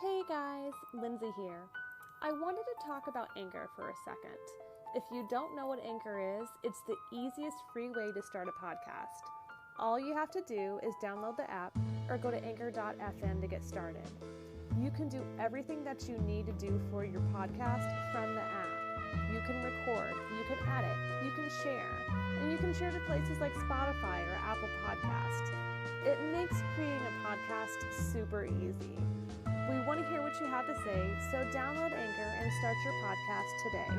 Hey guys, Lindsay here. I wanted to talk about Anchor for a second. If you don't know what Anchor is, it's the easiest free way to start a podcast. All you have to do is download the app or go to anchor.fm to get started. You can do everything that you need to do for your podcast from the app. You can record, you can edit, you can share, and you can share to places like Spotify or Apple Podcasts. It makes creating a podcast super easy. We want to hear what you have to say, so download Anchor and start your podcast today.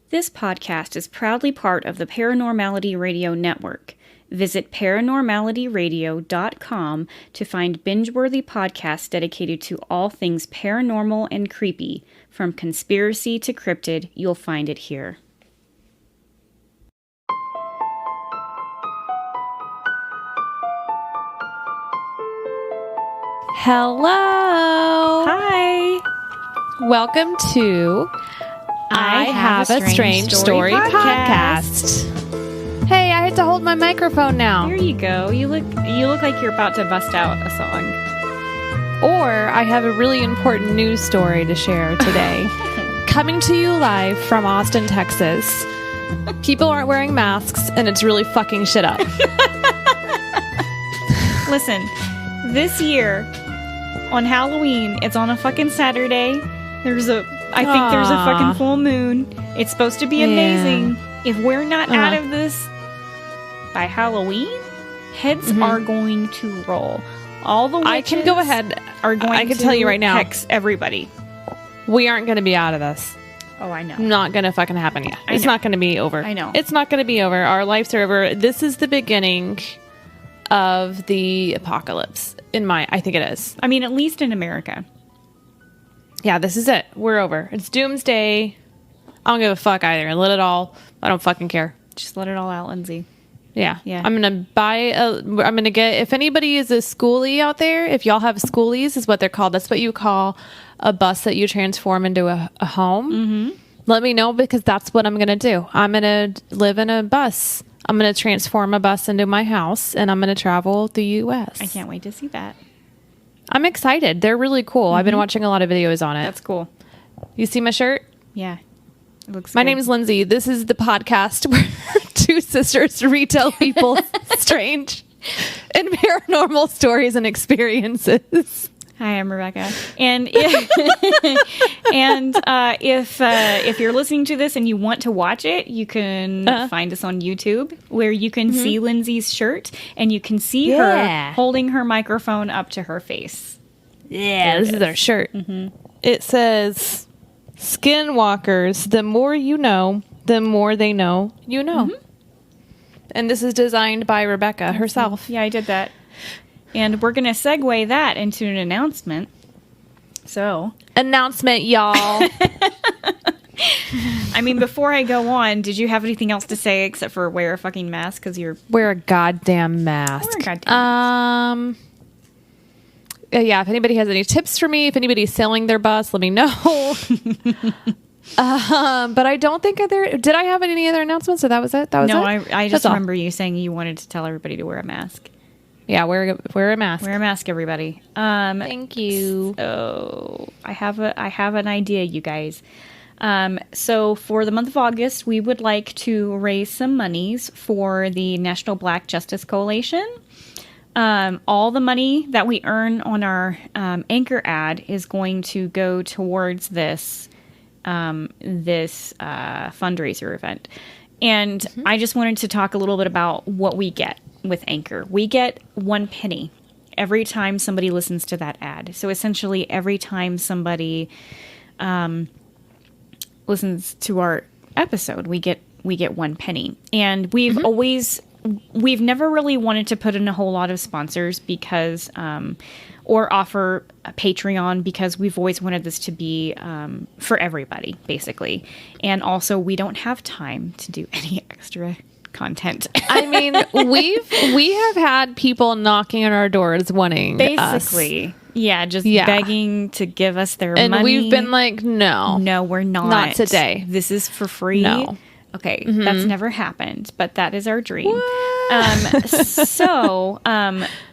This podcast is proudly part of the Paranormality Radio Network. Visit paranormalityradio.com to find binge-worthy podcasts dedicated to all things paranormal and creepy. From conspiracy to cryptid, you'll find it here. Hello. Hi. Welcome to I Have a Strange Story podcast. Hey, I had to hold my microphone now. There you go. You look like you're about to bust out a song. Or I have a really important news story to share today. Coming to you live from Austin, Texas. People aren't wearing masks and it's really fucking shit up. Listen, this year on Halloween, it's on a fucking Saturday. I think there's a fucking full moon. It's supposed to be amazing. If we're not out of this by Halloween, heads are going to roll. All the witches I can go ahead. Are going I can to tell you right now. hex everybody. We aren't going to be out of this. Oh, I know. Not going to fucking happen yet. It's not going to be over. I know. It's not going to be over. Our lives are over. This is the beginning of the apocalypse. I think it is. I mean, at least in America. Yeah, this is it. We're over. It's doomsday. I don't give a fuck either. I don't fucking care. Just let it all out, Lindsay. Yeah. Yeah. I'm going to get, if anybody is a schoolie out there, if y'all have schoolies is what they're called. That's what you call a bus that you transform into a home. Mm-hmm. Let me know because that's what I'm going to do. I'm going to live in a bus. I'm going to transform a bus into my house and I'm going to travel the U.S. I can't wait to see that. I'm excited. They're really cool. Mm-hmm. I've been watching a lot of videos on it. That's cool. You see my shirt? Yeah. It looks My good. name is Lindsay. This is the podcast where two sisters retell people's strange and paranormal stories and experiences. Hi, I'm Rebecca. And if you're listening to this and you want to watch it, you can find us on YouTube where you can see Lindsay's shirt and you can see her holding her microphone up to her face. Yeah, this is our shirt. Mm-hmm. It says, "Skinwalkers, the more you know, the more they know you know." Mm-hmm. And this is designed by Rebecca herself. Yeah, I did that. And we're going to segue that into an announcement. So. Announcement, y'all. I mean, before I go on, did you have anything else to say except for wear a fucking mask? Because you're... Wear a goddamn mask. Wear a goddamn mask. Yeah, if anybody has any tips for me, if anybody's selling their bus, let me know. But I don't think did I have any other announcements or that was it? That was it? No, I just remember you saying you wanted to tell everybody to wear a mask. Yeah, wear a mask. Wear a mask, everybody. Thank you. So I have an idea, you guys. So for the month of August, we would like to raise some monies for the National Black Justice Coalition. All the money that we earn on our Anchor ad is going to go towards this fundraiser event. And I just wanted to talk a little bit about what we get with Anchor. We get 1 penny every time somebody listens to that ad. So essentially every time somebody listens to our episode, we get 1 penny. And we've never really wanted to put in a whole lot of sponsors because or offer a Patreon because we've always wanted this to be for everybody, basically. And also we don't have time to do any extra content. I mean, we have had people knocking on our doors wanting basically us. Just begging to give us their money. And we've been like, no, we're not. Not today. This is for free. No. Okay, that's never happened, but that is our dream. What?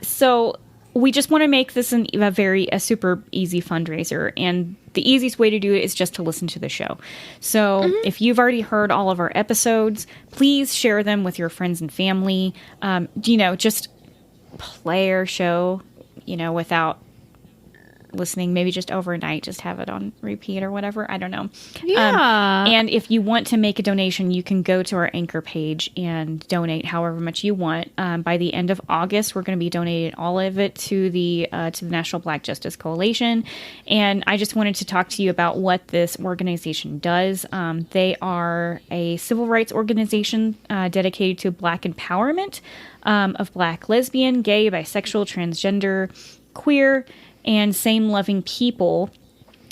So we just want to make this a super easy fundraiser, and the easiest way to do it is just to listen to the show. So if you've already heard all of our episodes, please share them with your friends and family. Just play our show, without listening, maybe just overnight, just have it on repeat or whatever. I don't know. Yeah. And if you want to make a donation, you can go to our Anchor page and donate however much you want. By the end of August, we're going to be donating all of it to the National Black Justice Coalition. And I just wanted to talk to you about what this organization does. They are a civil rights organization dedicated to Black empowerment of Black, lesbian, gay, bisexual, transgender, queer, and same-loving people,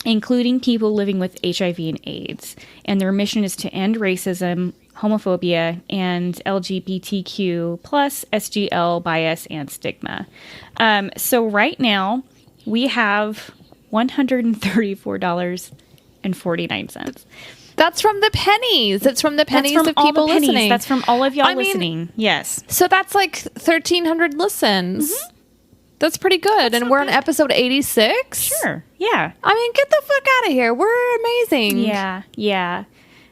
including people living with HIV and AIDS. And their mission is to end racism, homophobia, and LGBTQ plus SGL bias and stigma. So right now, we have $134.49. That's from the pennies. It's from the pennies That's from of people all the pennies. listening. That's from all of y'all listening. Yes. So that's like 1,300 listens. That's pretty good. And we're on episode 86? Sure. Yeah. I mean, get the fuck out of here. We're amazing. Yeah.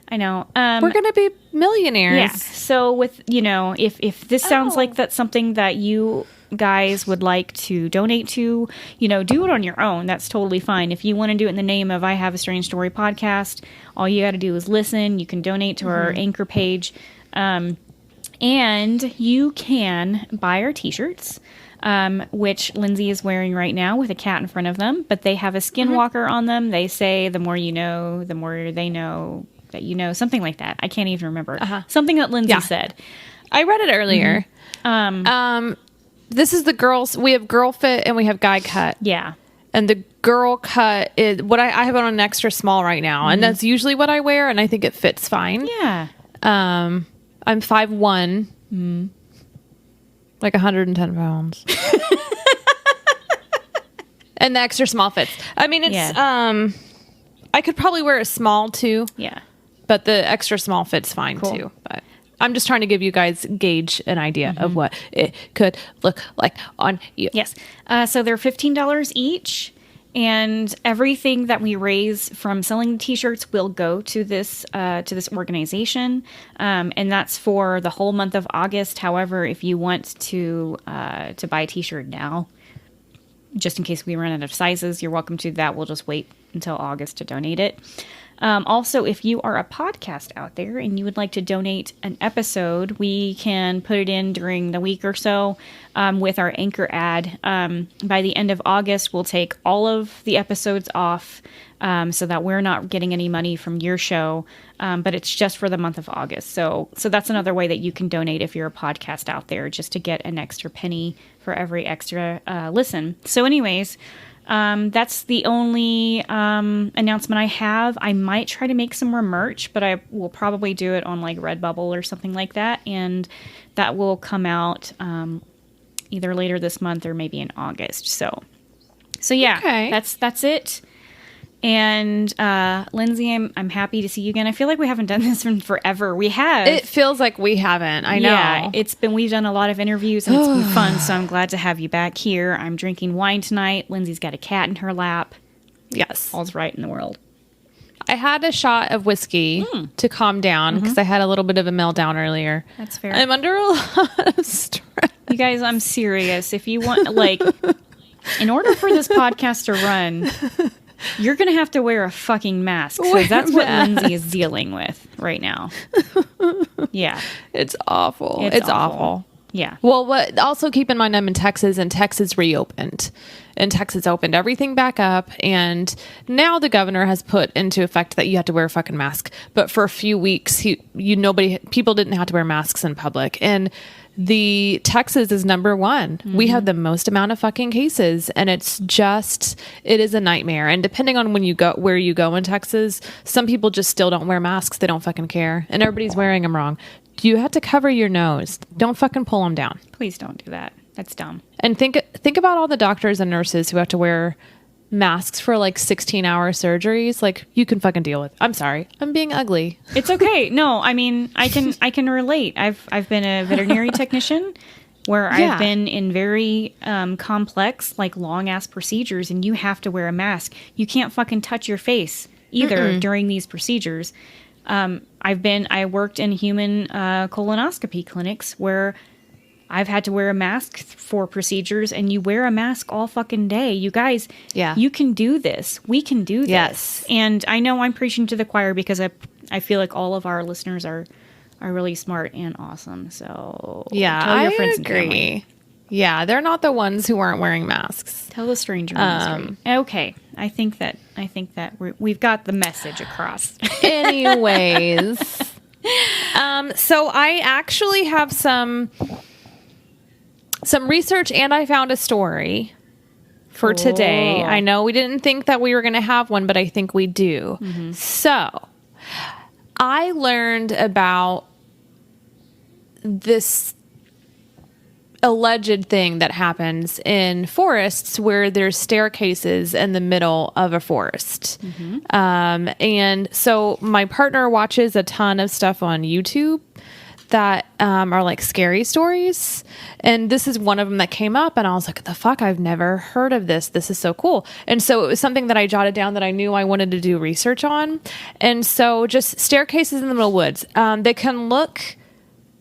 I know. We're going to be millionaires. Yeah. So with, if this sounds like that's something that you guys would like to donate to, do it on your own. That's totally fine. If you want to do it in the name of I Have a Strange Story podcast, all you got to do is listen. You can donate to our Anchor page. And you can buy our t-shirts, which Lindsay is wearing right now with a cat in front of them, but they have a skinwalker on them. They say the more you know, the more they know that you know, something like that. I can't even remember. Something that Lindsay said. I read it earlier. This is the girls. We have girl fit and we have guy cut. Yeah. And the girl cut is what I have it on an extra small right now. And that's usually what I wear. And I think it fits fine. Yeah. I'm 5'1", like 110 pounds. And the extra small fits. I mean, it's, I could probably wear a small too. Yeah. But the extra small fits fine too. But I'm just trying to give you guys gauge an idea of what it could look like on you. Yes. So they're $15 each. And everything that we raise from selling the t-shirts will go to this organization, and that's for the whole month of August. However, if you want to buy a t-shirt now, just in case we run out of sizes, you're welcome to that. We'll just wait until August to donate it. Also, if you are a podcast out there and you would like to donate an episode, we can put it in during the week or so with our Anchor ad. By the end of August, we'll take all of the episodes off so that we're not getting any money from your show, but it's just for the month of August. So that's another way that you can donate if you're a podcast out there, just to get an extra penny for every extra listen. So anyways, that's the only announcement I have. I might try to make some more merch, but I will probably do it on like Redbubble or something like that, and that will come out either later this month or maybe in August. So yeah, okay. That's it. And Lindsay, I'm happy to see you again. I feel like we haven't done this in forever. We have. It feels like we haven't. I know. Yeah, we've done a lot of interviews and it's been fun. So I'm glad to have you back here. I'm drinking wine tonight. Lindsay's got a cat in her lap. Yes, all's right in the world. I had a shot of whiskey to calm down because I had a little bit of a meltdown earlier. That's fair. I'm under a lot of stress. You guys, I'm serious. If you want, in order for this podcast to run, you're going to have to wear a fucking mask, because that's what Lindsay is dealing with right now. Yeah. It's awful. It's awful. Yeah. Well, also keep in mind I'm in Texas, and Texas reopened. And Texas opened everything back up, and now the governor has put into effect that you have to wear a fucking mask. But for a few weeks, people didn't have to wear masks in public. And the Texas is number one. We have the most amount of fucking cases, and it is a nightmare. And depending on where you go in Texas, some people just still don't wear masks. They don't fucking care, and everybody's wearing them wrong. You have to cover your nose. Don't fucking pull them down. Please don't do that. That's dumb. And think about all the doctors and nurses who have to wear masks for like 16-hour surgeries, like you can fucking deal with. I'm sorry, I'm being ugly. It's okay. No, I mean, I can relate. I've been a veterinary technician where I've been in very complex, like long ass procedures, and you have to wear a mask. You can't fucking touch your face either during these procedures. I worked in human colonoscopy clinics where I've had to wear a mask for procedures, and you wear a mask all fucking day. You guys, you can do this. We can do this. Yes. And I know I'm preaching to the choir because I feel like all of our listeners are really smart and awesome. So tell your friends and family. Yeah, they're not the ones who aren't wearing masks. Tell the stranger in the street. Okay, I think that we've got the message across. Anyways, so I actually have some research, and I found a story for today. I know we didn't think that we were going to have one, but I think we do. Mm-hmm. So I learned about this alleged thing that happens in forests where there's staircases in the middle of a forest. Mm-hmm. And so my partner watches a ton of stuff on YouTube that are like scary stories. And this is one of them that came up, and I was like, the fuck, I've never heard of this. This is so cool. And so it was something that I jotted down that I knew I wanted to do research on. And so just staircases in the middle of woods. They can look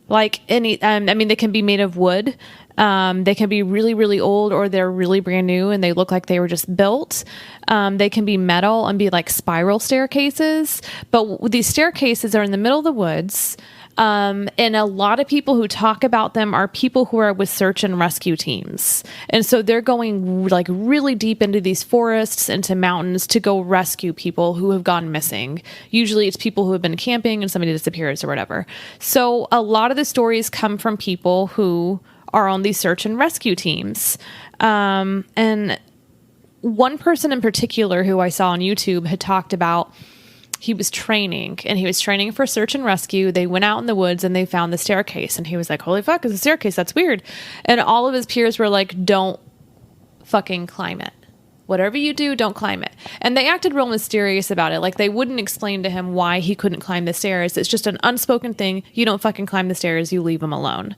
like any, they can be made of wood. They can be really, really old, or they're really brand new and they look like they were just built. They can be metal and be like spiral staircases. But these staircases are in the middle of the woods. And a lot of people who talk about them are people who are with search and rescue teams. And so they're going like really deep into these forests, into mountains to go rescue people who have gone missing. Usually it's people who have been camping and somebody disappears or whatever. So a lot of the stories come from people who are on these search and rescue teams. And one person in particular who I saw on YouTube had talked about, he was training for search and rescue. They went out in the woods and they found the staircase, and he was like, holy fuck, it's a staircase. That's weird. And all of his peers were like, don't fucking climb it. Whatever you do, don't climb it. And they acted real mysterious about it. Like they wouldn't explain to him why he couldn't climb the stairs. It's just an unspoken thing. You don't fucking climb the stairs. You leave them alone.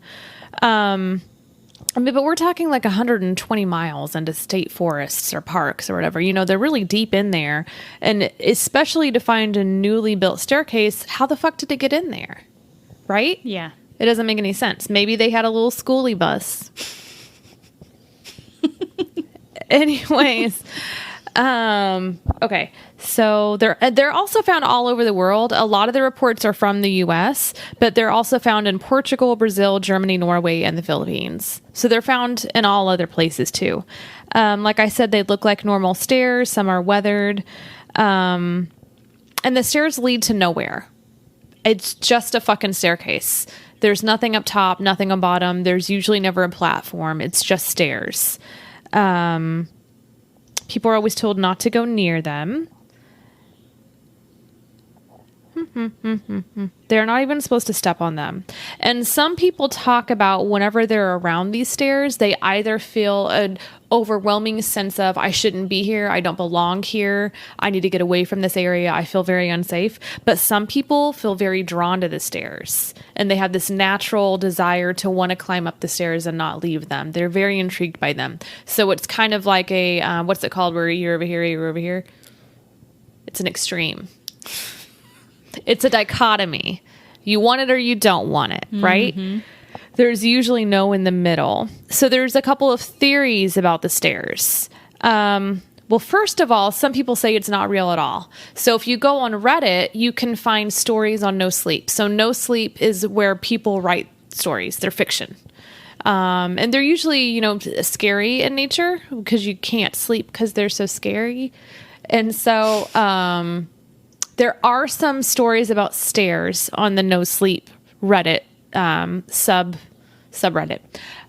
But we're talking like 120 miles into state forests or parks or whatever. You know, they're really deep in there. And especially to find a newly built staircase, how the fuck did it get in there? Right? Yeah. It doesn't make any sense. Maybe they had a little schoolie bus. Anyways, okay. So they're also found all over the world. A lot of the reports are from the US, but they're also found in Portugal, Brazil, Germany, Norway, and the Philippines. So they're found in all other places too. Like I said, they look like normal stairs. Some are weathered. And the stairs lead to nowhere. It's just a fucking staircase. There's nothing up top, nothing on bottom. There's usually never a platform. It's just stairs. People are always told not to go near them. They're not even supposed to step on them. And some people talk about whenever they're around these stairs, they either feel an overwhelming sense of, I shouldn't be here. I don't belong here. I need to get away from this area. I feel very unsafe. But some people feel very drawn to the stairs, and they have this natural desire to want to climb up the stairs and not leave them. They're very intrigued by them. So it's kind of like a, what's it called? Where you're over here, you're over here. It's an extreme. It's a dichotomy. You want it or you don't want it, right? Mm-hmm. There's usually no in the middle. So there's a couple of theories about the stairs. Well, first of all, some people say it's not real at all. So if you go on Reddit, you can find stories on No Sleep. So No Sleep is where people write stories. They're fiction. And they're usually, scary in nature because you can't sleep because they're so scary. And so there are some stories about stairs on the No Sleep Reddit subreddit.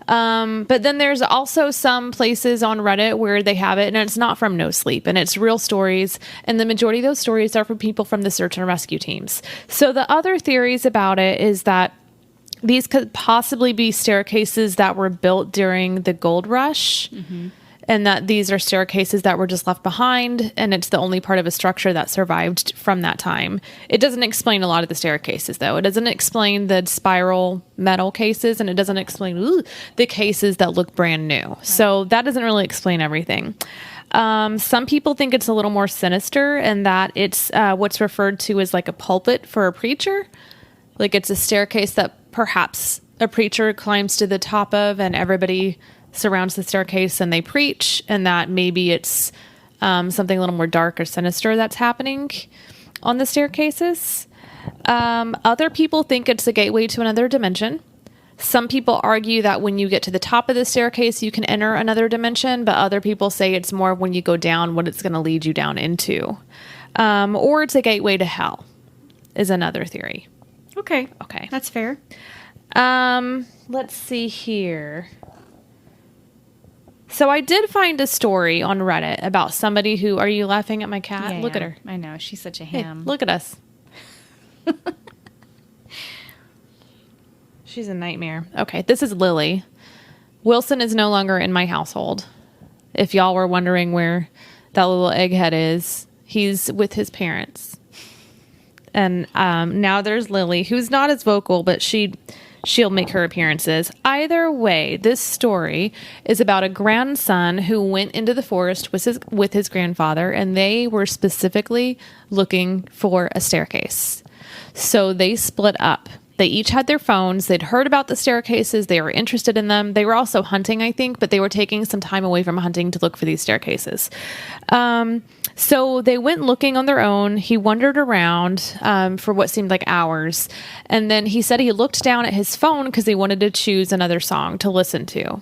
But then there's also some places on Reddit where they have it, and it's not from No Sleep, and it's real stories. And the majority of those stories are from people from the search and rescue teams. So the other theories about it is that these could possibly be staircases that were built during the gold rush. Mm-hmm. and that these are staircases that were just left behind, and it's the only part of a structure that survived from that time. It doesn't explain a lot of the staircases, though. It doesn't explain the spiral metal cases, and it doesn't explain the cases that look brand new. Right. So that doesn't really explain everything. Some people think it's a little more sinister, and that it's what's referred to as like a pulpit for a preacher. Like it's a staircase that perhaps a preacher climbs to the top of, and everybody surrounds the staircase and they preach, and that maybe it's something a little more dark or sinister that's happening on the staircases. Other people think it's a gateway to another dimension. Some people argue that when you get to the top of the staircase, you can enter another dimension, but other people say it's more when you go down, what it's going to lead you down into. Or it's a gateway to hell, is another theory. Okay. That's fair. Let's see here. So I did find a story on Reddit about somebody who... Are you laughing at my cat? Yeah, look at her. I know. She's such a ham. Hey, look at us. She's a nightmare. Okay, this is Lily. Wilson is no longer in my household. If y'all were wondering where that little egghead is, he's with his parents. And now there's Lily, who's not as vocal, but she'll make her appearances. Either way, this story is about a grandson who went into the forest with his grandfather, and they were specifically looking for a staircase. So they split up. They each had their phones. They'd heard about the staircases. They were interested in them. They were also hunting, I think, but they were taking some time away from hunting to look for these staircases. So they went looking on their own. He wandered around for what seemed like hours. And then he said he looked down at his phone because he wanted to choose another song to listen to.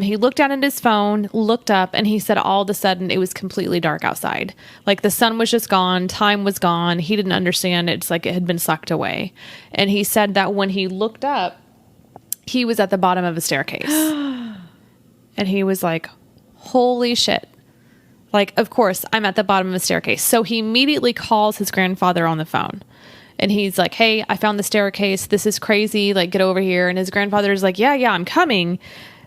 He looked down at his phone, looked up, and he said all of a sudden it was completely dark outside. Like the sun was just gone, time was gone. He didn't understand. It's like it had been sucked away. And he said that when he looked up, he was at the bottom of a staircase. And he was like, holy shit. Like, of course, I'm at the bottom of a staircase. So he immediately calls his grandfather on the phone. And he's like, hey, I found the staircase. This is crazy. Like, get over here. And his grandfather's like, yeah, I'm coming.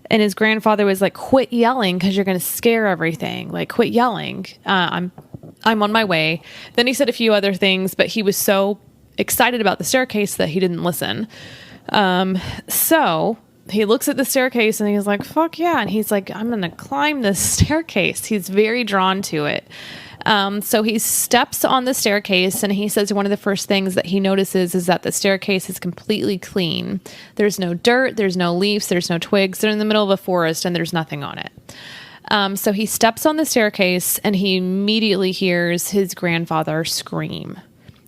And his grandfather was like, quit yelling because you're going to scare everything. Like, quit yelling. I'm on my way. Then he said a few other things, but he was so excited about the staircase that he didn't listen. So he looks at the staircase and he's like, fuck yeah. And he's like, I'm going to climb this staircase. He's very drawn to it. So he steps on the staircase and he says one of the first things that he notices is that the staircase is completely clean. There's no dirt, there's no leaves, there's no twigs. They're in the middle of a forest and there's nothing on it. So he steps on the staircase and he immediately hears his grandfather scream.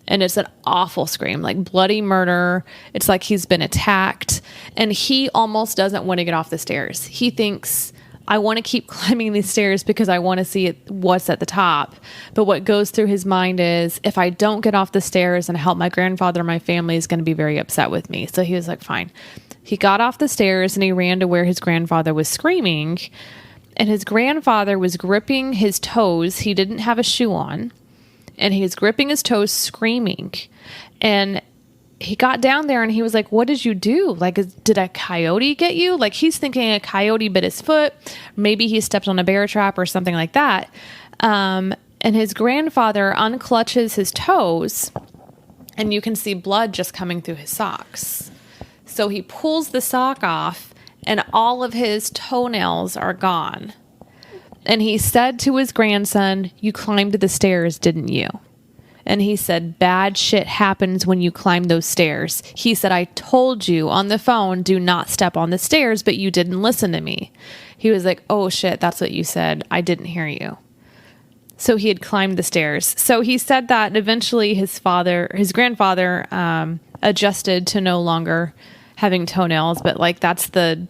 And it's an awful scream, like bloody murder. It's like he's been attacked. And he almost doesn't want to get off the stairs. He thinks, I want to keep climbing these stairs because I want to see what's at the top. But what goes through his mind is, if I don't get off the stairs and help my grandfather, my family is going to be very upset with me. So he was like, fine. He got off the stairs and he ran to where his grandfather was screaming. And his grandfather was gripping his toes. He didn't have a shoe on. And he was gripping his toes, screaming. And he got down there and he was like, what did you do? Like, did a coyote get you? Like, he's thinking a coyote bit his foot. Maybe he stepped on a bear trap or something like that. And his grandfather unclutches his toes and you can see blood just coming through his socks. So he pulls the sock off and all of his toenails are gone. And he said to his grandson, you climbed the stairs, didn't you? And he said, bad shit happens when you climb those stairs. He said, I told you on the phone, do not step on the stairs, but you didn't listen to me. He was like, oh shit, that's what you said. I didn't hear you. So he had climbed the stairs. So he said that eventually his grandfather, adjusted to no longer having toenails. But like, that's the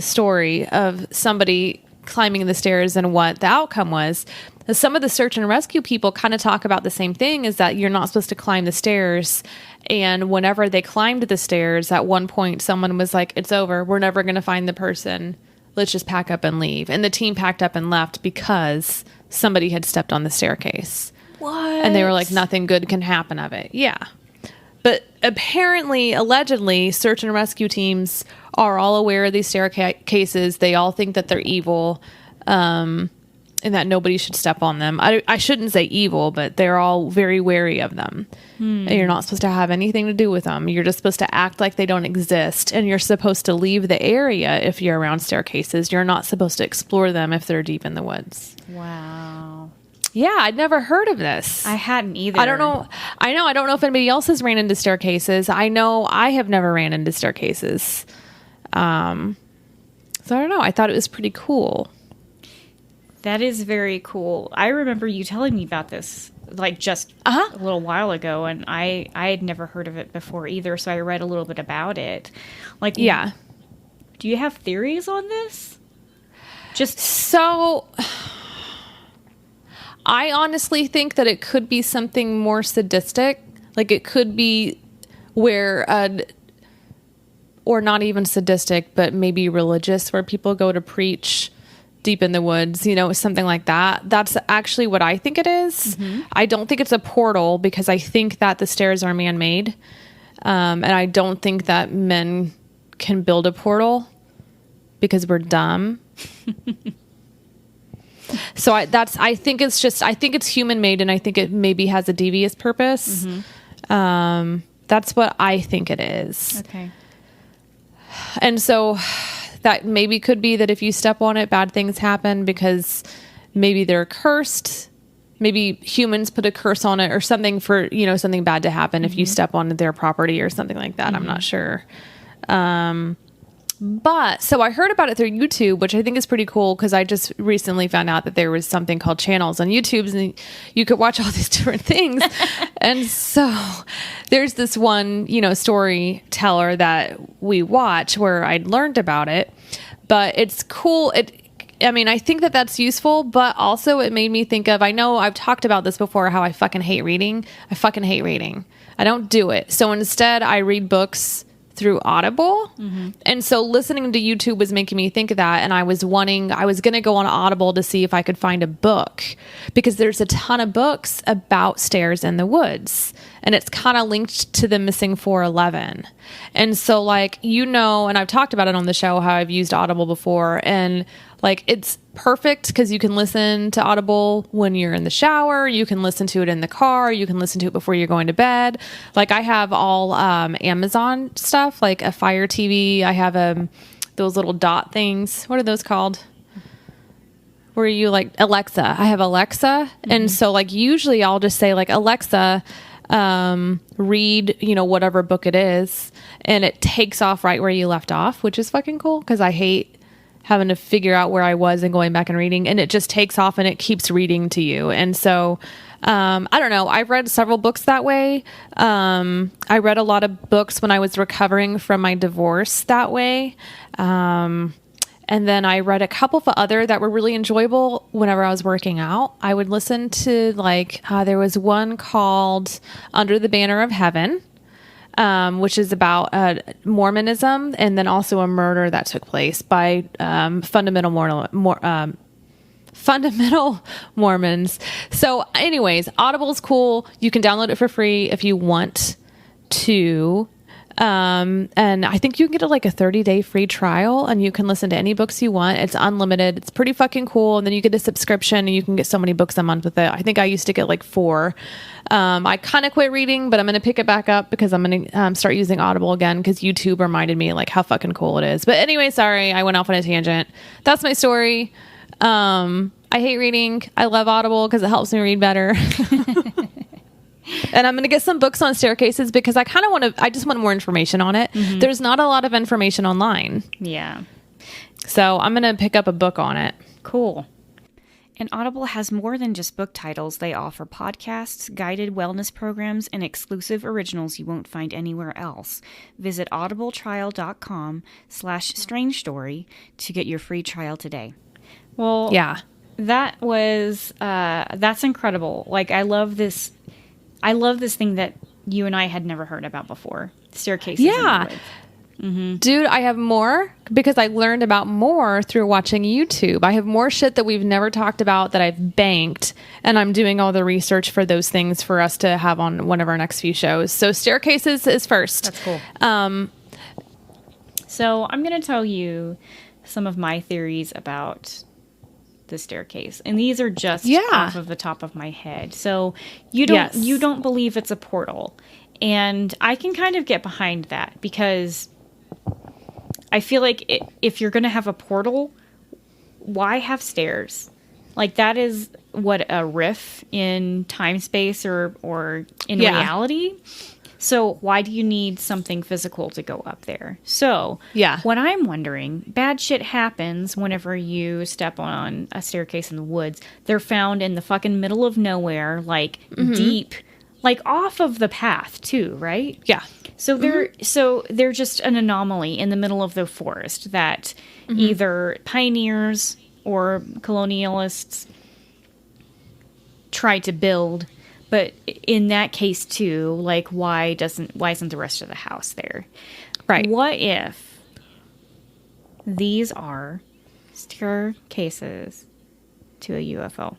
story of somebody climbing the stairs and what the outcome was. Some of the search and rescue people kind of talk about the same thing, is that you're not supposed to climb the stairs. And whenever they climbed the stairs, at one point, someone was like, it's over. We're never going to find the person. Let's just pack up and leave. And the team packed up and left because somebody had stepped on the staircase. What? And they were like, nothing good can happen of it. Yeah. But apparently, allegedly, search and rescue teams are all aware of these staircases. They all think that they're evil, and that nobody should step on them. I shouldn't say evil, but they're all very wary of them. And you're not supposed to have anything to do with them. You're just supposed to act like they don't exist, and you're supposed to leave the area if you're around staircases. You're not supposed to explore them if they're deep in the woods. Wow. Yeah, I'd never heard of this. I hadn't either. I don't know. I don't know if anybody else has ran into staircases. I know I have never ran into staircases. So I don't know. I thought it was pretty cool. That is very cool. I remember you telling me about this like just a little while ago, and I had never heard of it before either, so I read a little bit about it. Like, yeah. Do you have theories on this? Just so... I honestly think that it could be something more sadistic. Like it could be where, or not even sadistic, but maybe religious, where people go to preach deep in the woods, you know, something like that. That's actually what I think it is. Mm-hmm. I don't think it's a portal because I think that the stairs are man-made. And I don't think that men can build a portal because we're dumb. So I think it's human made, and I think it maybe has a devious purpose. Mm-hmm. That's what I think it is. Okay. And so that maybe could be that if you step on it, bad things happen because maybe they're cursed. Maybe humans put a curse on it or something for, you know, something bad to happen mm-hmm. if you step on their property or something like that. Mm-hmm. I'm not sure. But so I heard about it through YouTube, which I think is pretty cool because I just recently found out that there was something called channels on YouTube and you could watch all these different things. And so there's this one, you know, storyteller that we watch where I learned about it, but it's cool. I think that that's useful, but also it made me think of, I know I've talked about this before, how I fucking hate reading. I don't do it. So instead I read books through Audible. Mm-hmm. And so listening to YouTube was making me think of that. And I was going to go on Audible to see if I could find a book because there's a ton of books about stairs in the woods and it's kind of linked to the missing 411. And so like, you know, and I've talked about it on the show, how I've used Audible before and like, it's perfect because you can listen to Audible when you're in the shower. You can listen to it in the car. You can listen to it before you're going to bed. Like I have all Amazon stuff, like a Fire TV. I have those little dot things. What are those called? Where you like Alexa. I have Alexa. Mm-hmm. And so like usually I'll just say like, Alexa, read, you know, whatever book it is. And it takes off right where you left off, which is fucking cool because I hate having to figure out where I was and going back and reading, and it just takes off and it keeps reading to you. And so, I don't know. I've read several books that way. I read a lot of books when I was recovering from my divorce that way. And then I read a couple of other that were really enjoyable whenever I was working out. I would listen to there was one called Under the Banner of Heaven. Which is about Mormonism and then also a murder that took place by fundamental Mormons. So anyways, Audible's cool. You can download it for free if you want to. And I think you can get like a 30-day free trial and you can listen to any books you want. It's unlimited. It's pretty fucking cool. And then you get a subscription and you can get so many books a month with it. I think I used to get like 4. I kind of quit reading, but I'm going to pick it back up because I'm going to start using Audible again because YouTube reminded me like how fucking cool it is. But anyway, sorry, I went off on a tangent. That's my story. I hate reading. I love Audible because it helps me read better. And I'm going to get some books on staircases because I just want more information on it. Mm-hmm. There's not a lot of information online. Yeah. So I'm going to pick up a book on it. Cool. And Audible has more than just book titles. They offer podcasts, guided wellness programs, and exclusive originals you won't find anywhere else. Visit audibletrial.com/strange story to get your free trial today. Well, yeah, that was, that's incredible. Like, I love this thing that you and I had never heard about before. Staircases. Yeah. Dude, I have more because I learned about more through watching YouTube. I have more shit that we've never talked about that I've banked, and I'm doing all the research for those things for us to have on one of our next few shows. So staircases is first. That's cool. So I'm going to tell you some of my theories about the staircase, and these are just off of the top of my head. So you don't believe it's a portal, and I can kind of get behind that because I feel like if you're going to have a portal, why have stairs? Like that is what a riff in time space or in reality. So why do you need something physical to go up there? So what I'm wondering, bad shit happens whenever you step on a staircase in the woods. They're found in the fucking middle of nowhere, like deep, like off of the path too, right? Yeah. So they're just an anomaly in the middle of the forest that either pioneers or colonialists tried to build. But in that case too, like why isn't the rest of the house there? Right. What if these are staircases to a UFO?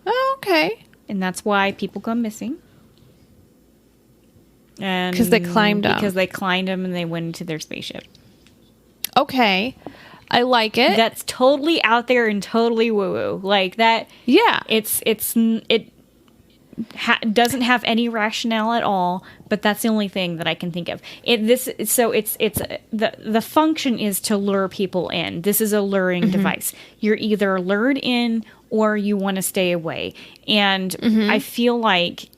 Oh, okay. And that's why people go missing. And because they climbed them. Because they climbed them and they went into their spaceship. Okay. I like it. That's totally out there and totally woo-woo. Like that. Yeah. It doesn't have any rationale at all, but that's the only thing that I can think of. The function is to lure people in. This is a luring device. You're either lured in or you want to stay away. And I feel like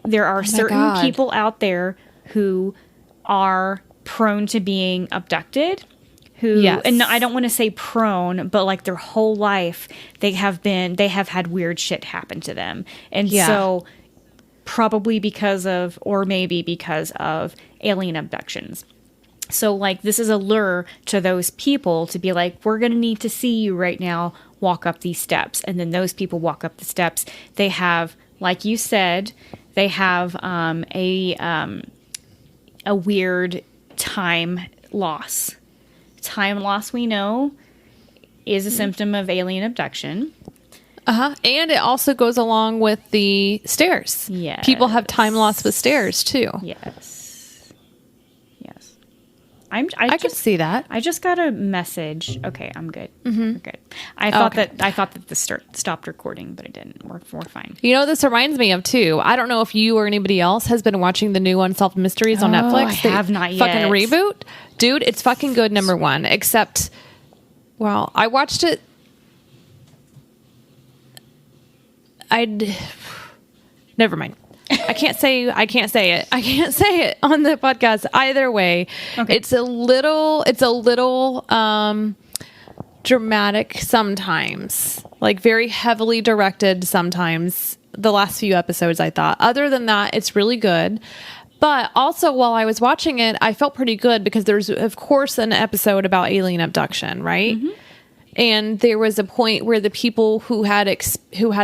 there are certain people out there who are prone to being abducted. And I don't want to say prone, but like their whole life they have had weird shit happen to them. And so probably because of, or maybe because of alien abductions. So like this is a lure to those people to be like, we're going to need to see you right now, walk up these steps. And then those people walk up the steps. They have, like you said, they have a weird time loss. Time loss, we know, is a symptom of alien abduction. And it also goes along with the stairs. Yes. People have time loss with stairs too. Yes. I could see that. I just got a message. Okay, I'm good. We're good. I thought that this stopped recording, but it didn't. We're fine. You know, this reminds me of too. I don't know if you or anybody else has been watching the new Unsolved Mysteries on Netflix. I have not yet. Fucking reboot, dude. It's fucking good. Number one, except, well, I watched it. Never mind. I can't say it. I can't say it on the podcast either way. Okay. It's a little dramatic sometimes, like very heavily directed sometimes. The last few episodes, I thought. Other than that, it's really good. But also, while I was watching it, I felt pretty good because there's, of course, an episode about alien abduction, right? And there was a point where the people who had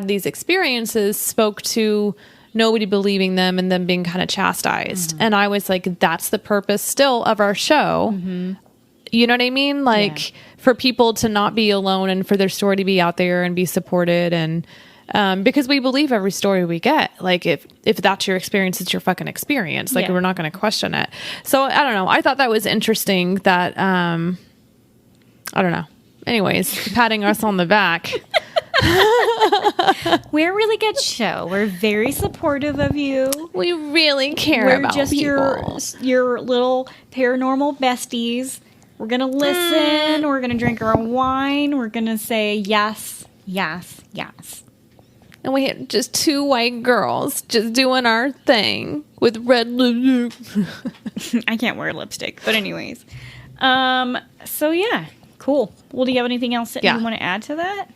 these experiences spoke to nobody believing them and them being kind of chastised. And I was like, that's the purpose still of our show. You know what I mean? Like for people to not be alone and for their story to be out there and be supported. And because we believe every story we get. Like if that's your experience, it's your fucking experience. Like we're not going to question it. So I don't know. I thought that was interesting that, I don't know. Anyways, patting us on the back. We're a really good show. We're very supportive of you. We really care about people. We're just your little paranormal besties. We're going to listen. We're going to drink our wine. We're going to say yes, yes, yes. And we had just two white girls just doing our thing with red lipstick. I can't wear lipstick. But anyways. So yeah, cool. Well, do you have anything else that you want to add to that?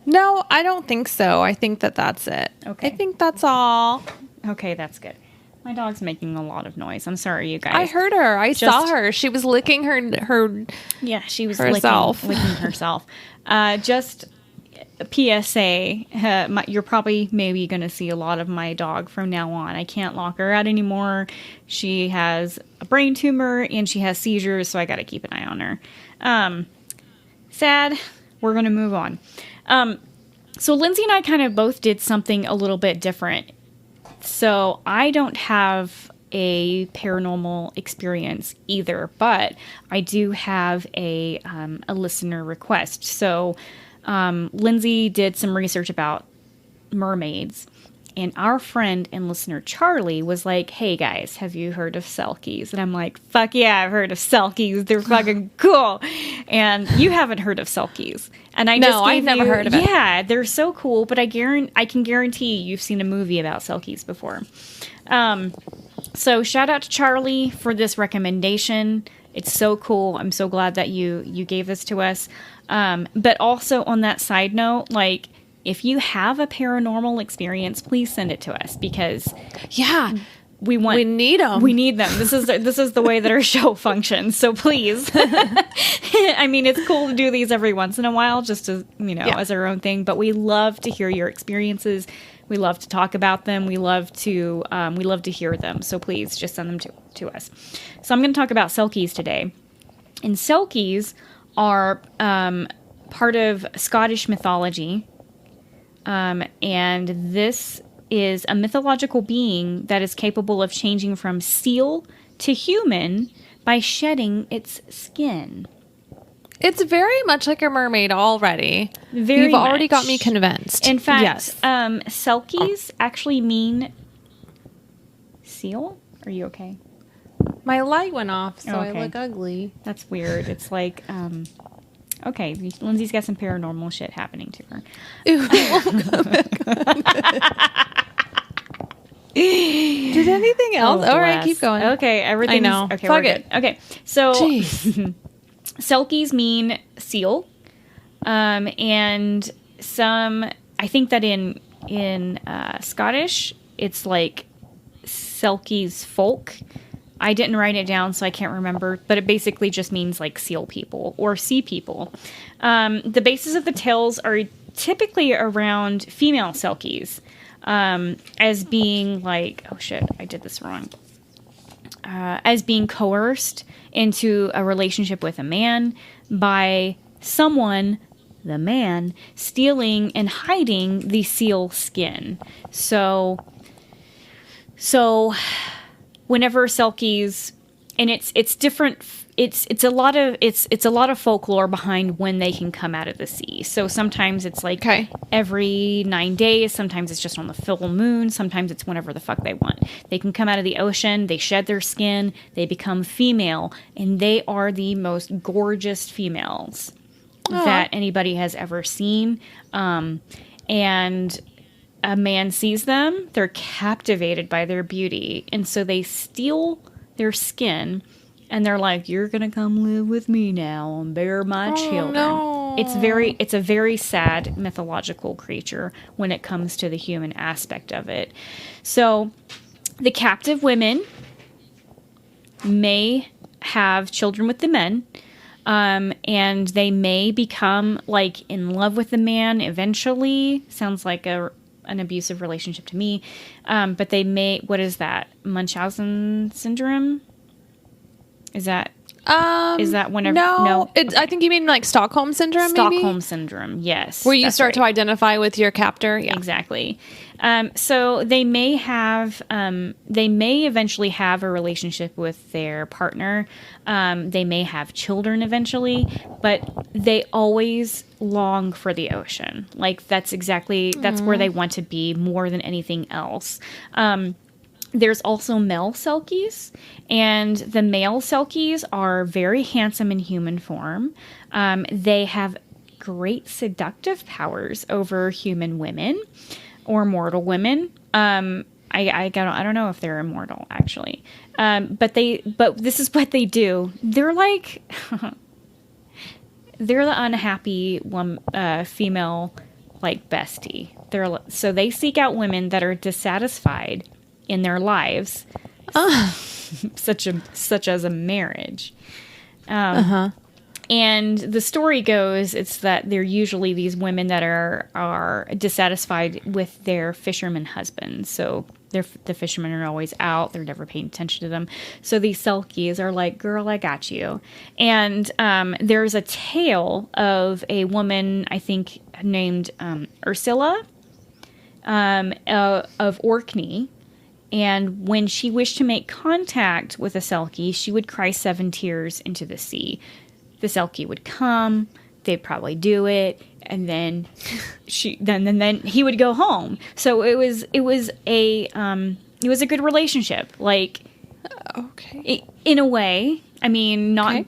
No, I don't think so. I think that's it. Okay. I think that's all. Okay, that's good. My dog's making a lot of noise. I'm sorry, you guys. I heard her. I saw her. She was licking her yeah, she was herself. licking herself. PSA, you're probably maybe going to see a lot of my dog from now on. I can't lock her out anymore. She has a brain tumor and she has seizures, so I got to keep an eye on her. Sad. We're going to move on. So Lindsay and I kind of both did something a little bit different. So I don't have a paranormal experience either, but I do have a listener request. So Lindsay did some research about mermaids, and our friend and listener Charlie was like, hey guys, have you heard of Selkies? And I'm like, fuck yeah, I've heard of Selkies. They're fucking cool. And you haven't heard of Selkies. And I've never heard of it. Yeah, they're so cool, but I can guarantee you've seen a movie about Selkies before. So shout out to Charlie for this recommendation. It's so cool. I'm so glad that you gave this to us. But also on that side note, like, if you have a paranormal experience, please send it to us, because we need them. We need them. This is the way that our show functions. So please, I mean, it's cool to do these every once in a while, just as as our own thing. But we love to hear your experiences. We love to talk about them. We love to hear them. So please just send them to us. So I'm going to talk about Selkies today. And Selkies are part of Scottish mythology. And this is a mythological being that is capable of changing from seal to human by shedding its skin. It's very much like a mermaid already. You've already got me convinced. In fact, yes. Selkies actually mean seal. Are you okay? My light went off, so okay. I look ugly. That's weird. It's like, okay, Lindsay's got some paranormal shit happening to her. Did anything else? All right, keep going. Okay, everything. I know. Okay, Fuck we're it. good. Okay, so Selkies mean seal, and I think that in Scottish it's like Selkies folk. I didn't write it down, so I can't remember, but it basically just means like seal people or sea people. The basis of the tales are typically around female Selkies, as being like, oh shit, I did this wrong. As being coerced into a relationship with a man by someone, the man, stealing and hiding the seal skin. So whenever Selkies, and it's different. It's a lot of folklore behind when they can come out of the sea. So sometimes it's like every 9 days. Sometimes it's just on the full moon. Sometimes it's whenever the fuck they want. They can come out of the ocean. They shed their skin. They become female, and they are the most gorgeous females that anybody has ever seen. And a man sees them, they're captivated by their beauty, and so they steal their skin, and they're like, you're gonna come live with me now and bear my children. No. It's a very sad mythological creature when it comes to the human aspect of it. So the captive women may have children with the men, and they may become like in love with the man eventually. Sounds like an abusive relationship to me. But they may, what is that? Munchausen syndrome? Is that whenever? No. Okay. I think you mean like Stockholm syndrome, Stockholm syndrome, yes. Where you start to identify with your captor. Yeah. Exactly. So they may eventually have a relationship with their partner. They may have children eventually, but they always long for the ocean. Like that's where they want to be more than anything else. There's also male Selkies, and the male Selkies are very handsome in human form. They have great seductive powers over human women or mortal women. I don't know if they're immortal actually, but this is what they do. They're like they're the unhappy one, female like bestie. So they seek out women that are dissatisfied in their lives, such as a marriage. And the story goes, it's that they're usually these women that are dissatisfied with their fisherman husbands. So the fishermen are always out. They're never paying attention to them. So these Selkies are like, girl, I got you. And there's a tale of a woman, I think, named Ursula of Orkney. And when she wished to make contact with a Selkie, she would cry 7 tears into the sea. The Selkie would come, they'd probably do it, and then then he would go home. So it was a good relationship. Like, Okay. In a way. I mean, not,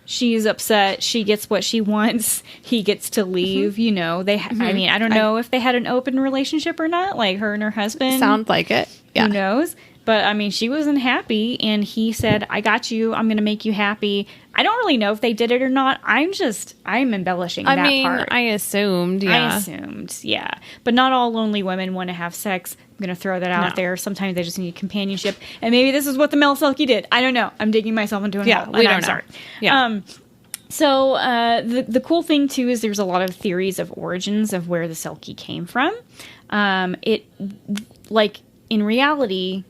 she's upset. She gets what she wants. He gets to leave. I mean, I don't know if they had an open relationship or not, like her and her husband. Sounds like it. Yeah. Who knows? But I mean, she wasn't happy, and he said, I got you. I'm going to make you happy. I don't really know if they did it or not. I'm embellishing that part. I assumed, yeah. I assumed, yeah. But not all lonely women want to have sex. I'm going to throw that out there. Sometimes they just need companionship. And maybe this is what the male Selkie did. I don't know. I'm digging myself into a hole. We don't know. Sorry. Yeah. So the cool thing, too, is there's a lot of theories of origins of where the Selkie came from. In reality,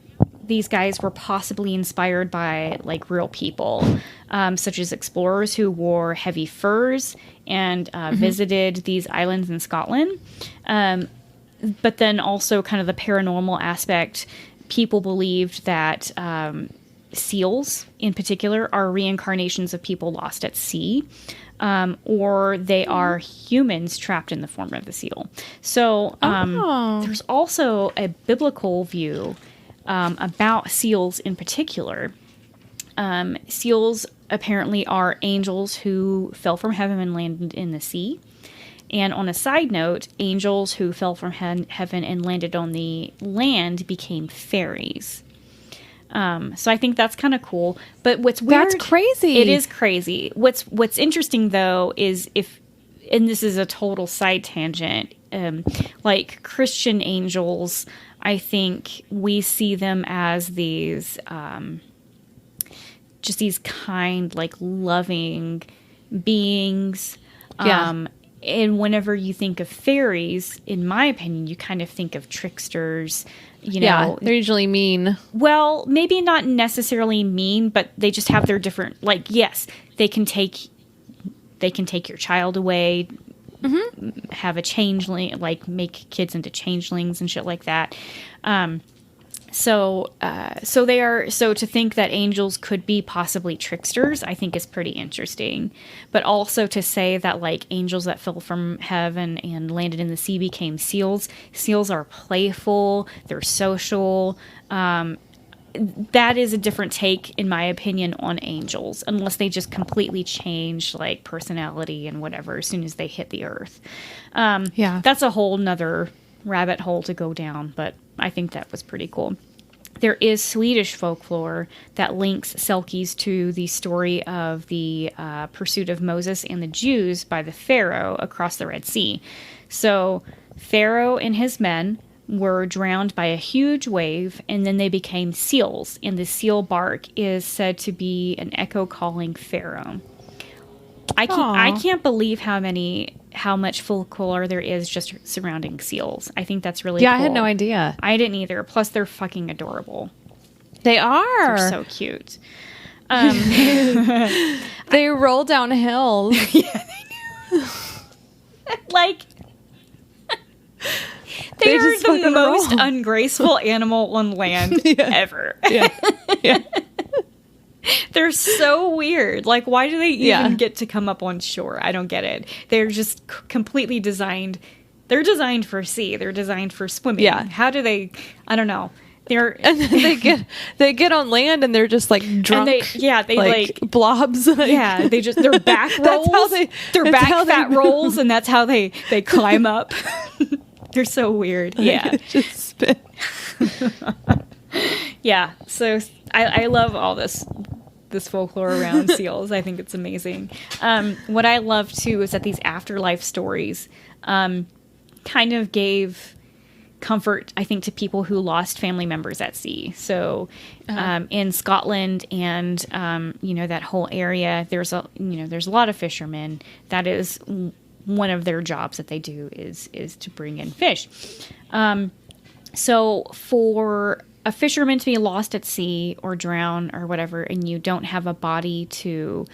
these guys were possibly inspired by like real people, such as explorers who wore heavy furs and visited these islands in Scotland. But then also kind of the paranormal aspect, people believed that seals in particular are reincarnations of people lost at sea, or they are humans trapped in the form of the seal. So there's also a biblical view about seals in particular. Seals apparently are angels who fell from heaven and landed in the sea. And on a side note, angels who fell from heaven and landed on the land became fairies. So I think that's kind of cool. But what's weird... That's crazy. It is crazy. What's interesting, though, is and this is a total side tangent, like Christian angels... I think we see them as these, just these kind, like loving beings. Yeah. And whenever you think of fairies, in my opinion, you kind of think of tricksters. Yeah, they're usually mean. Well, maybe not necessarily mean, but they just have their different. Like, yes, they can take your child away. Mm-hmm. Have a changeling, like make kids into changelings and shit like that. So to think that angels could be possibly tricksters, I think is pretty interesting. But also to say that like angels that fell from heaven and landed in the sea became seals. Seals are playful. They're social. That is a different take, in my opinion, on angels, unless they just completely change like personality and whatever as soon as they hit the earth. That's a whole nother rabbit hole to go down, but I think that was pretty cool. There is Swedish folklore that links Selkies to the story of the pursuit of Moses and the Jews by the Pharaoh across the Red Sea. So Pharaoh and his men were drowned by a huge wave, and then they became seals, and the seal bark is said to be an echo calling Pharaoh. I can't believe how much folklore there is just surrounding seals. I think that's really cool. I had no idea. I didn't either. Plus, they're fucking adorable. They are. They're so cute. They roll down hills. Yeah, they do. Like... They are the most ungraceful animal on land ever. Yeah. Yeah. They're so weird. Like, why do they even get to come up on shore? I don't get it. They're just completely designed. They're designed for sea. They're designed for swimming. Yeah. How do they? I don't know. And then they get on land and they're just like drunk. And they like blobs. Yeah, their back rolls. Their back fat rolls, and that's how they climb up. They're so weird. Yeah. Just spit. Yeah. So I love all this folklore around seals. I think it's amazing. What I love too is that these afterlife stories kind of gave comfort, I think, to people who lost family members at sea. So in Scotland and, that whole area, there's a lot of fishermen. That is one of their jobs that they do is to bring in fish. So for a fisherman to be lost at sea or drown or whatever, and you don't have a body to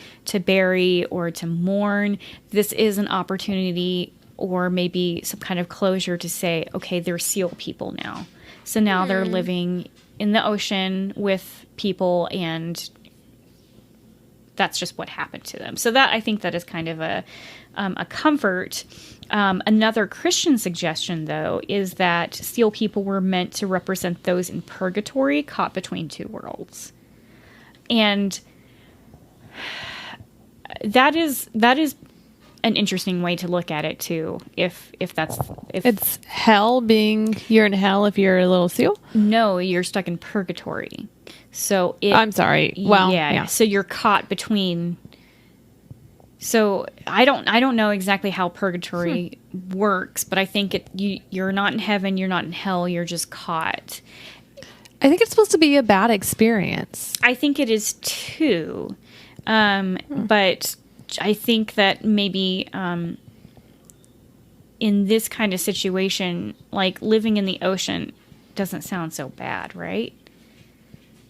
bury or to mourn, this is an opportunity or maybe some kind of closure to say, okay, they're seal people now. So now they're living in the ocean with people, and that's just what happened to them. So that, I think, that is kind of a comfort. Another Christian suggestion, though, is that seal people were meant to represent those in purgatory caught between two worlds. And that is an interesting way to look at it too. If it's hell, being you're in hell if you're a little seal. No, you're stuck in purgatory. So I'm sorry. Well, yeah. So you're caught between. So I don't know exactly how purgatory works, but I think you're not in heaven, you're not in hell, you're just caught. I think it's supposed to be a bad experience. I think it is too, but I think that maybe in this kind of situation, like living in the ocean doesn't sound so bad, right?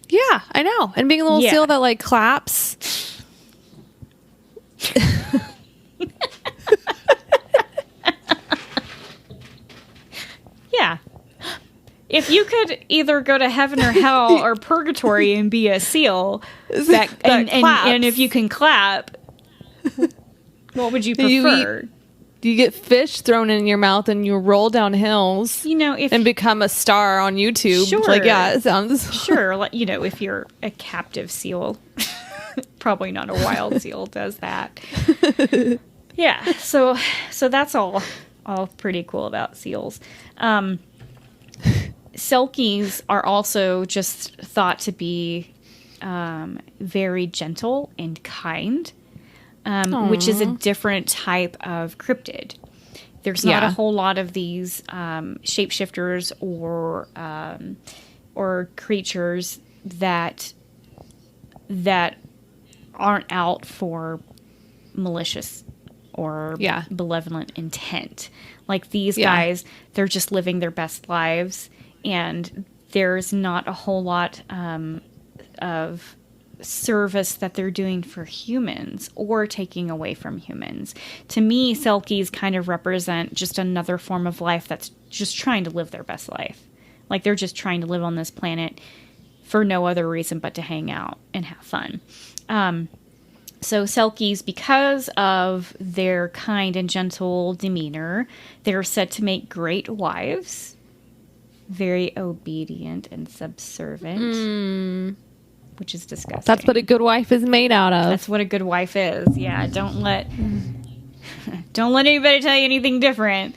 Yeah, I know. And being a little seal that like claps. Yeah. If you could either go to heaven or hell or purgatory and be a seal, and if you can clap, what would you prefer? You get fish thrown in your mouth and you roll down hills, and become a star on YouTube. Sure. Like, yeah, it sounds sure. Like, if you're a captive seal, probably not a wild seal does that. Yeah. So that's all pretty cool about seals. Selkies are also just thought to be very gentle and kind. Which is a different type of cryptid. There's not a whole lot of these shapeshifters or creatures that aren't out for malicious or malevolent intent. Like these guys, they're just living their best lives, and there's not a whole lot of service that they're doing for humans or taking away from humans. To me, Selkies kind of represent just another form of life that's just trying to live their best life. Like they're just trying to live on this planet for no other reason but to hang out and have fun. So Selkies, because of their kind and gentle demeanor, they're said to make great wives, very obedient and subservient. Which is disgusting. That's what a good wife is made out of. That's what a good wife is. Yeah, don't let anybody tell you anything different.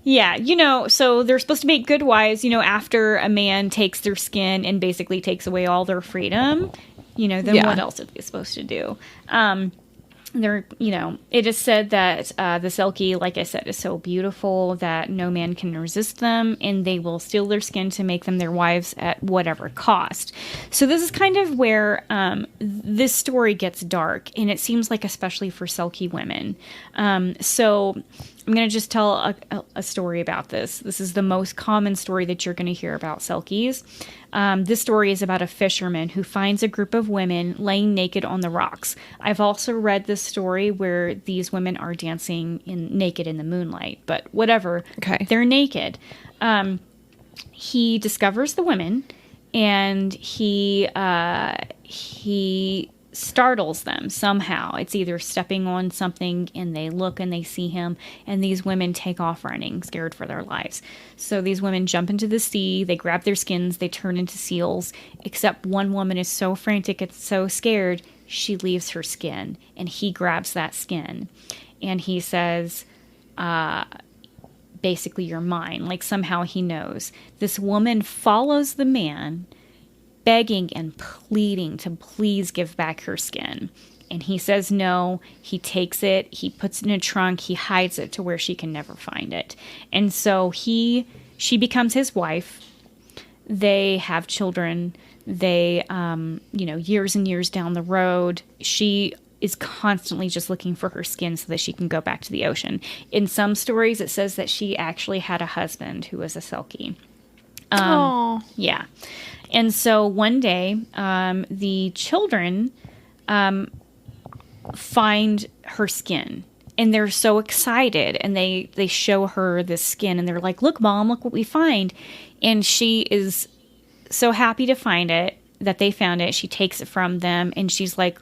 Yeah, so they're supposed to make good wives, after a man takes their skin and basically takes away all their freedom, then what else are they supposed to do? It is said that the Selkie, like I said, is so beautiful that no man can resist them, and they will steal their skin to make them their wives at whatever cost. So this is kind of where this story gets dark, and it seems like especially for Selkie women. So I'm going to just tell a story about this. This is the most common story that you're going to hear about Selkies. This story is about a fisherman who finds a group of women laying naked on the rocks. I've also read this story where these women are dancing naked in the moonlight, but whatever. Okay. They're naked. He discovers the women, and he startles them somehow. It's either stepping on something and they look and they see him, and these women take off running, scared for their lives. So these women jump into the sea, they grab their skins, they turn into seals, except one woman is so frantic and so scared, she leaves her skin, and he grabs that skin. And he says, basically, you're mine. Like somehow he knows. This woman follows the man begging and pleading to please give back her skin. And he says no. He takes it, he puts it in a trunk, he hides it to where she can never find it. And so she becomes his wife. They have children. They, years and years down the road, she is constantly just looking for her skin so that she can go back to the ocean. In some stories, it says that she actually had a husband who was a Selkie. Yeah. And so one day, the children find her skin, and they're so excited, and they show her this skin, and they're like, look, Mom, look what we find. And she is so happy to find it, that they found it. She takes it from them, and she's like,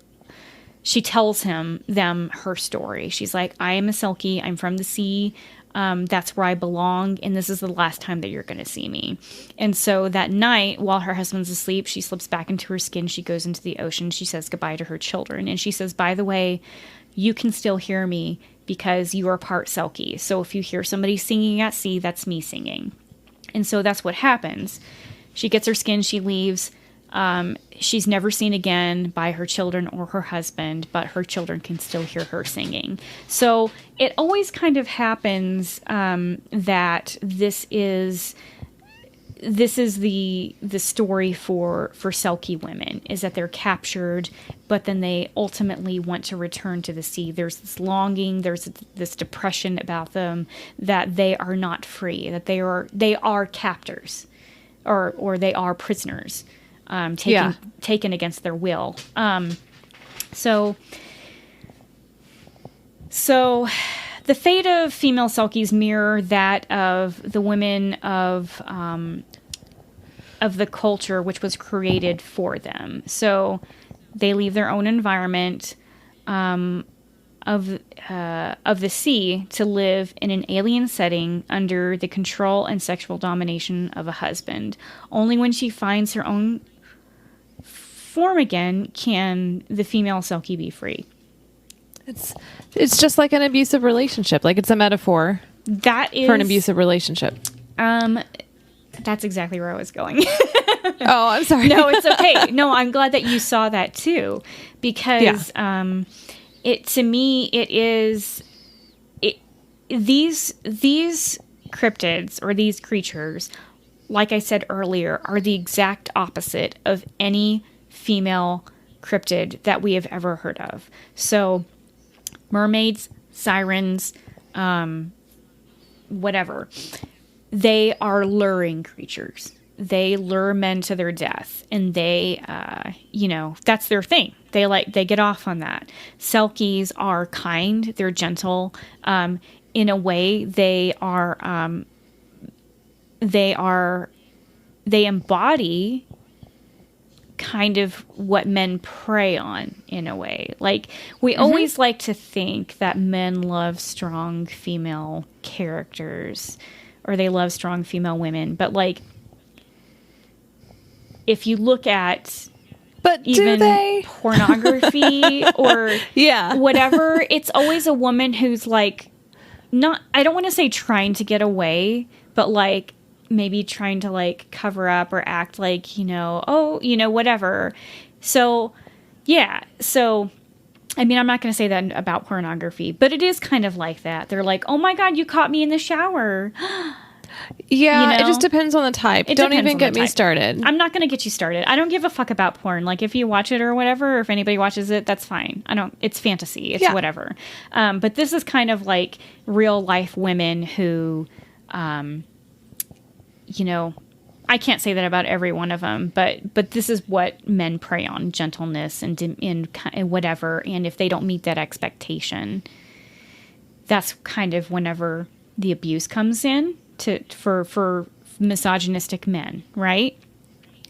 she tells them her story. She's like, I am a Selkie. I'm from the sea. That's where I belong. And this is the last time that you're going to see me. And so that night, while her husband's asleep, she slips back into her skin. She goes into the ocean. She says goodbye to her children. And she says, by the way, you can still hear me because you are part Selkie. So if you hear somebody singing at sea, that's me singing. And so that's what happens. She gets her skin. She leaves. She's never seen again by her children or her husband, but her children can still hear her singing. So it always kind of happens that this is the story for Selkie women, is that they're captured, but then they ultimately want to return to the sea. There's this longing, there's this depression about them, that they are not free, that they are captors, or they are prisoners. Taken against their will. So the fate of female Selkies mirror that of the women of the culture which was created for them. So they leave their own environment of the sea to live in an alien setting under the control and sexual domination of a husband. Only when she finds her own form again can the female Selkie be free. It's just like an abusive relationship. Like, it's a metaphor that is for an abusive relationship. That's exactly where I was going. Oh, I'm sorry. No, it's okay. No, I'm glad that you saw that too, because these cryptids, or these creatures, like I said earlier, are the exact opposite of any female cryptid that we have ever heard of. So mermaids, sirens, whatever, they are luring creatures. They lure men to their death, and they, that's their thing. They get off on that. Selkies are kind. They're gentle. In a way, they embody kind of what men prey on, in a way. Like, we always like to think that men love strong female characters, or they love strong female women. But, like, if you look at even pornography or whatever, it's always a woman who's like, not, I don't want to say trying to get away, but like maybe trying to like cover up or act like, whatever. So, yeah. So, I mean, I'm not going to say that about pornography, but it is kind of like that. They're like, oh my God, you caught me in the shower. Yeah, it just depends on the type. Don't even get me started. I'm not going to get you started. I don't give a fuck about porn. Like, if you watch it or whatever, or if anybody watches it, that's fine. It's fantasy. It's whatever. But this is kind of like real life women who, I can't say that about every one of them, but this is what men prey on: gentleness and whatever. And if they don't meet that expectation, that's kind of whenever the abuse comes in for misogynistic men, right?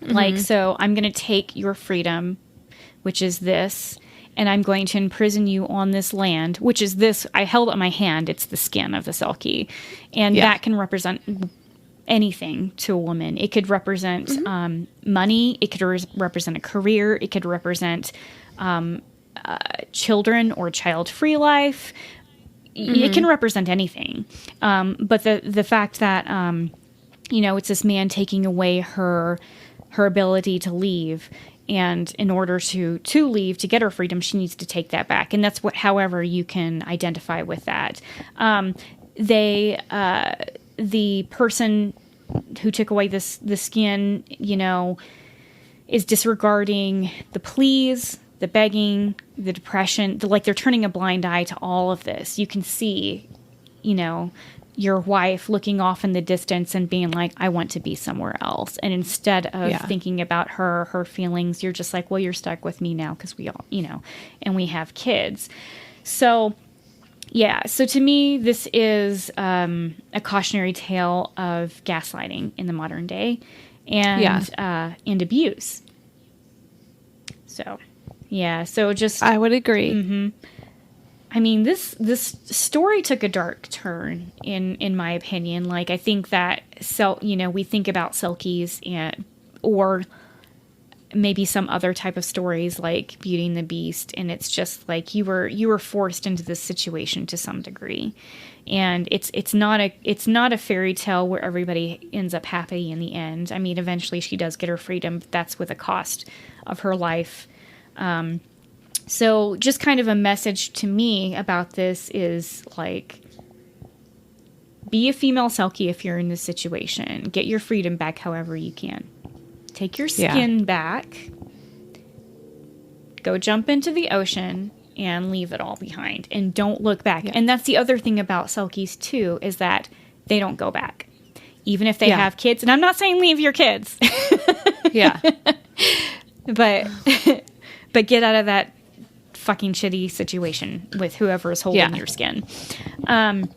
Like, so I'm going to take your freedom, which is this, and I'm going to imprison you on this land, which is this. I held up my hand. It's the skin of the Selkie, and that can represent anything to a woman. It could represent money. It could represent a career. It could represent children or child-free life. It can represent anything. But the fact that, it's this man taking away her her ability to leave. And in order to leave, to get her freedom, she needs to take that back. And that's however you can identify with that. The person who took away the skin, is disregarding the pleas, the begging, the depression, they're turning a blind eye to all of this. You can see, your wife looking off in the distance and being like, I want to be somewhere else. And instead of thinking about her feelings, you're just like, well, you're stuck with me now because we all, and we have kids. So, yeah. So to me, this is a cautionary tale of gaslighting in the modern day and abuse. So, yeah. So just... I would agree. Mm-hmm. I mean, this story took a dark turn, in my opinion. Like, I think that, we think about Selkies or maybe some other type of stories like Beauty and the Beast, and it's just like you were forced into this situation to some degree. And it's not a fairy tale where everybody ends up happy in the end. I mean, eventually she does get her freedom, but that's with a cost of her life. So just kind of a message to me about this is like, be a female Selkie if you're in this situation. Get your freedom back however you can. Take your skin back. Go jump into the ocean and leave it all behind. And don't look back. Yeah. And that's the other thing about Selkies too, is that they don't go back. Even if they have kids. And I'm not saying leave your kids. Yeah. But get out of that fucking shitty situation with whoever is holding your skin. And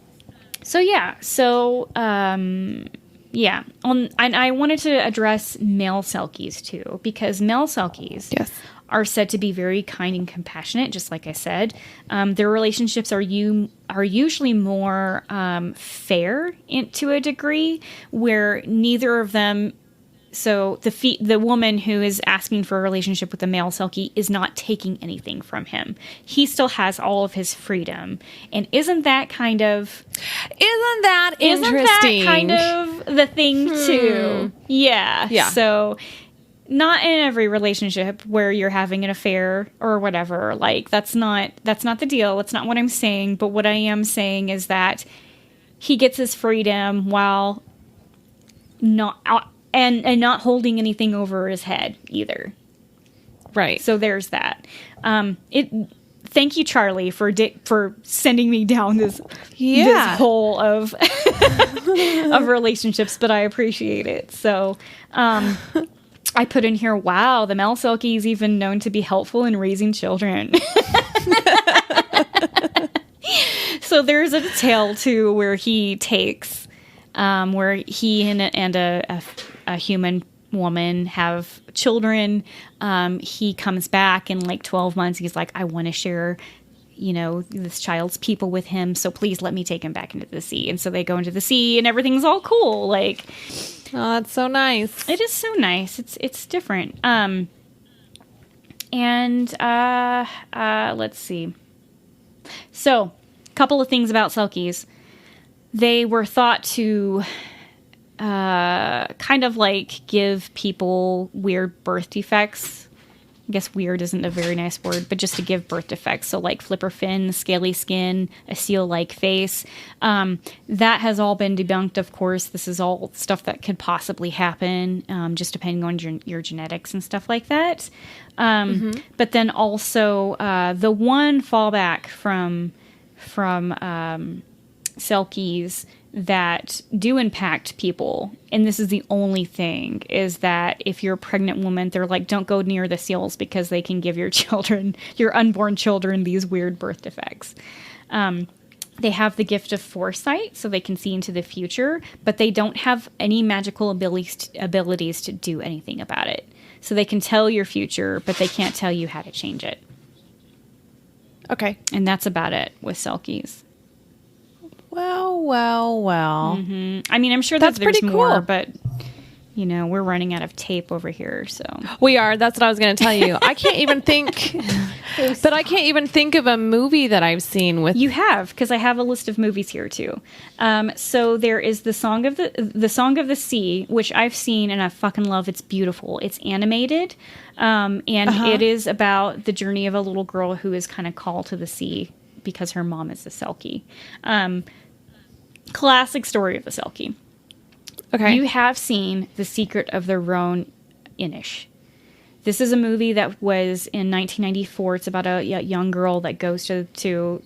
I wanted to address male Selkies too, because male Selkies are said to be very kind and compassionate, just like I said. Their relationships are usually more fair to a degree, where neither of them... So the woman who is asking for a relationship with the male Selkie is not taking anything from him. He still has all of his freedom. And isn't that kind of interesting? Isn't that kind of the thing too? Yeah. So not in every relationship where you're having an affair or whatever. Like, that's not the deal. That's not what I'm saying. But what I am saying is that he gets his freedom while not... And not holding anything over his head either. Right. So there's that. Thank you, Charlie, for sending me down this hole of of relationships, but I appreciate it. So I put in here, wow, the male Selkie is even known to be helpful in raising children. So there's a tale too where he takes, where he and a human woman have children. He comes back in like 12 months. He's like, I want to share, this child's people with him. So please let me take him back into the sea. And so they go into the sea and everything's all cool. Like, oh, that's so nice. It is so nice. It's different. Let's see. So a couple of things about Selkies. They were thought to kind of like give people weird birth defects. I guess weird isn't a very nice word, but just to give birth defects. So like flipper fin, scaly skin, a seal-like face. That has all been debunked, of course. This is all stuff that could possibly happen, just depending on your genetics and stuff like that. But then also the one fallback from Selkies that do impact people, and this is the only thing, is that if you're a pregnant woman, they're like, don't go near the seals because they can give your unborn children, these weird birth defects. They have the gift of foresight, so they can see into the future, but they don't have any magical abilities to do anything about it. So they can tell your future, but they can't tell you how to change it. Okay. And that's about it with Selkies. Well. Mm-hmm. I mean, I'm sure that's there's pretty more, cool. but we're running out of tape over here. So We are. That's what I was going to tell you. I can't even think, but I can't even think of a movie that I've seen with. you have, because I have a list of movies here too. So there is the Song of the Sea, which I've seen and I fucking love. It's beautiful. It's animated, and it is about the journey of a little girl who is kind of called to the sea because her mom is a Selkie. Classic story of the Selkie. Okay. You have seen The Secret of the Roan Inish. This is a movie that was in 1994. It's about a young girl that goes to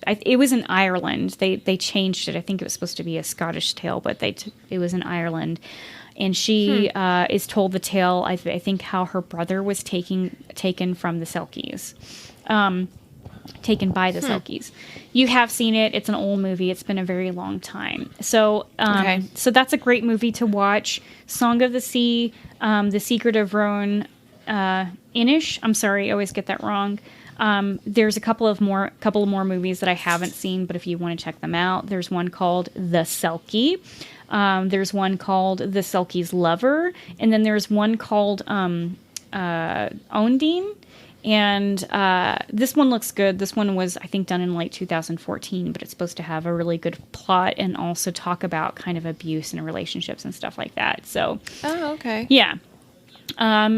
it was in Ireland. They changed it. I think it was supposed to be a Scottish tale, but it was in Ireland. And she is told the tale, I think, how her brother was taken from the Selkies. Taken by the Selkies. You have seen it. It's an old movie. It's been a very long time. So so that's a great movie to watch. Song of the Sea, The Secret of Roan Inish. I'm sorry, I always get that wrong. There's a couple more movies that I haven't seen, but if you want to check them out, there's one called The Selkie. There's one called The Selkie's Lover, and then there's one called Ondine. And this one looks good. This one was, I think, done in like 2014, but it's supposed to have a really good plot and also talk about kind of abuse in relationships and stuff like that. So, okay. Yeah.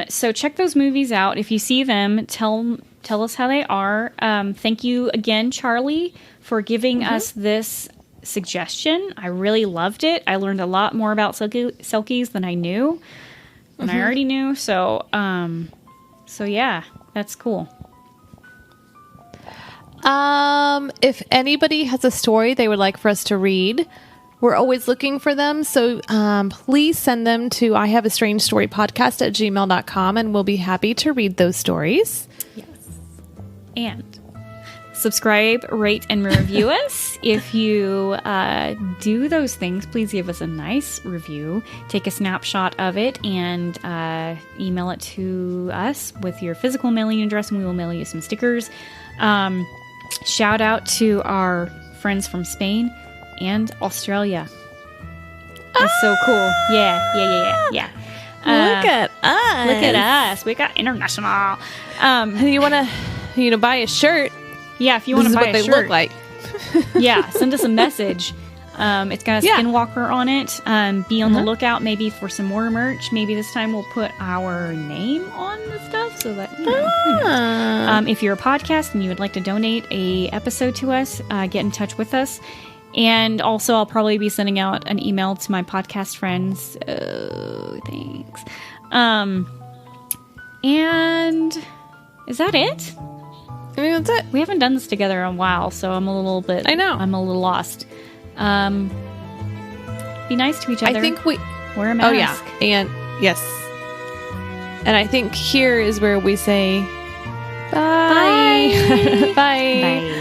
So check those movies out. If you see them, tell us how they are. Thank you again, Charlie, for giving us this suggestion. I really loved it. I learned a lot more about Selkies than I knew, than I already knew. So yeah. That's cool. If anybody has a story they would like for us to read, we're always looking for them. So please send them to ihaveastrangestorypodcast@gmail.com and we'll be happy to read those stories. Yes. And subscribe, rate, and review us. If you do those things, please give us a nice review. Take a snapshot of it and email it to us with your physical mailing address, and we will mail you some stickers. Shout out to our friends from Spain and Australia. That's so cool. Yeah. Look at us. Look at us. We got international. You want to buy a shirt? Yeah, if you want to buy a shirt. This is what they look like. Yeah, send us a message. It's got a skinwalker on it. Be on the lookout maybe for some more merch. Maybe this time we'll put our name on the stuff so that, you know. If you're a podcast and you would like to donate a episode to us, get in touch with us. And also, I'll probably be sending out an email to my podcast friends. Oh, thanks. And is that it? I mean, that's it. We haven't done this together in a while, so I'm a little lost. Be nice to each other. I think we wear a mask. Oh yeah, and yes. And I think here is where we say bye. Bye. Bye. Bye.